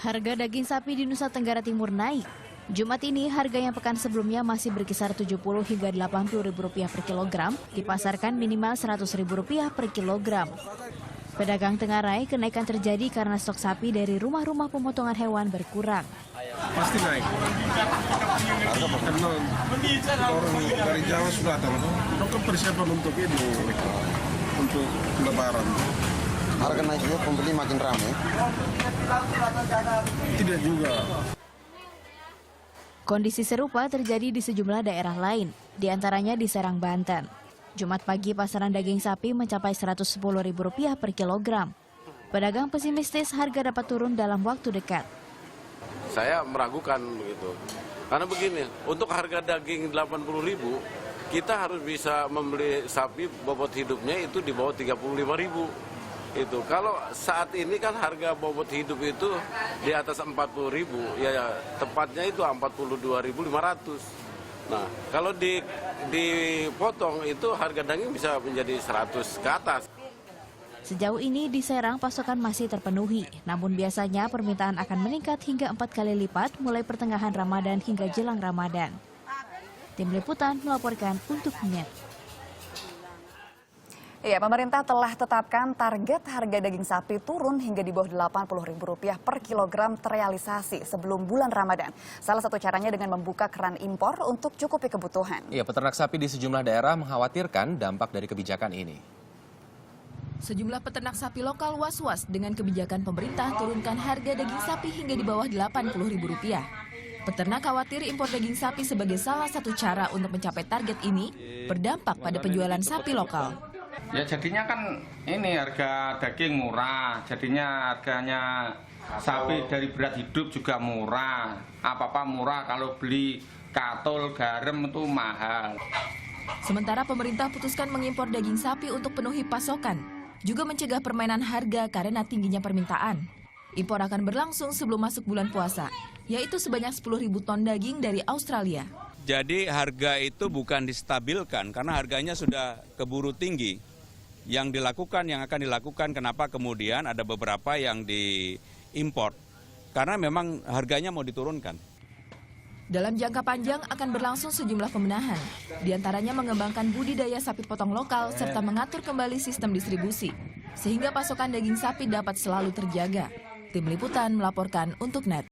Harga daging sapi di Nusa Tenggara Timur naik. Jumat ini harga yang pekan sebelumnya masih berkisar 70 hingga 80 ribu rupiah per kilogram, dipasarkan minimal 100 ribu rupiah per kilogram. Pedagang tengarai kenaikan terjadi karena stok sapi dari rumah-rumah pemotongan hewan berkurang. Pasti naik. Karena orang dari Jawa sudah datang, mereka persiapan untuk ini, untuk Lebaran. Harga naik juga, pembeli makin ramai. Tidak juga. Kondisi serupa terjadi di sejumlah daerah lain, di antaranya di Serang, Banten. Jumat pagi pasaran daging sapi mencapai Rp110.000 per kilogram. Pedagang pesimistis harga dapat turun dalam waktu dekat. Saya meragukan begitu. Karena begini, untuk harga daging 80.000, kita harus bisa membeli sapi bobot hidupnya itu di bawah 35.000. Itu kalau saat ini kan harga bobot hidup itu di atas 40.000, ya tepatnya itu 42.500. Nah, kalau dipotong itu harga daging bisa menjadi 100 ke atas. Sejauh ini di Serang pasokan masih terpenuhi, namun biasanya permintaan akan meningkat hingga 4 kali lipat mulai pertengahan Ramadan hingga jelang Ramadan. Tim Liputan melaporkan untuk NET. Iya, pemerintah telah tetapkan target harga daging sapi turun hingga di bawah Rp80.000 per kilogram terrealisasi sebelum bulan Ramadan. Salah satu caranya dengan membuka keran impor untuk cukupi kebutuhan. Iya, peternak sapi di sejumlah daerah mengkhawatirkan dampak dari kebijakan ini. Sejumlah peternak sapi lokal was-was dengan kebijakan pemerintah turunkan harga daging sapi hingga di bawah Rp80.000. Peternak khawatir impor daging sapi sebagai salah satu cara untuk mencapai target ini berdampak pada penjualan sapi lokal. Ya jadinya kan ini harga daging murah, jadinya harganya sapi dari berat hidup juga murah. Apa-apa murah, kalau beli katol, garam itu mahal. Sementara pemerintah putuskan mengimpor daging sapi untuk penuhi pasokan, juga mencegah permainan harga karena tingginya permintaan. Impor akan berlangsung sebelum masuk bulan puasa, yaitu sebanyak 10.000 ton daging dari Australia. Jadi harga itu bukan distabilkan karena harganya sudah keburu tinggi. Yang akan dilakukan kenapa kemudian ada beberapa yang diimpor. Karena memang harganya mau diturunkan. Dalam jangka panjang akan berlangsung sejumlah pembenahan. Di antaranya mengembangkan budidaya sapi potong lokal serta mengatur kembali sistem distribusi. Sehingga pasokan daging sapi dapat selalu terjaga. Tim Liputan melaporkan untuk NET.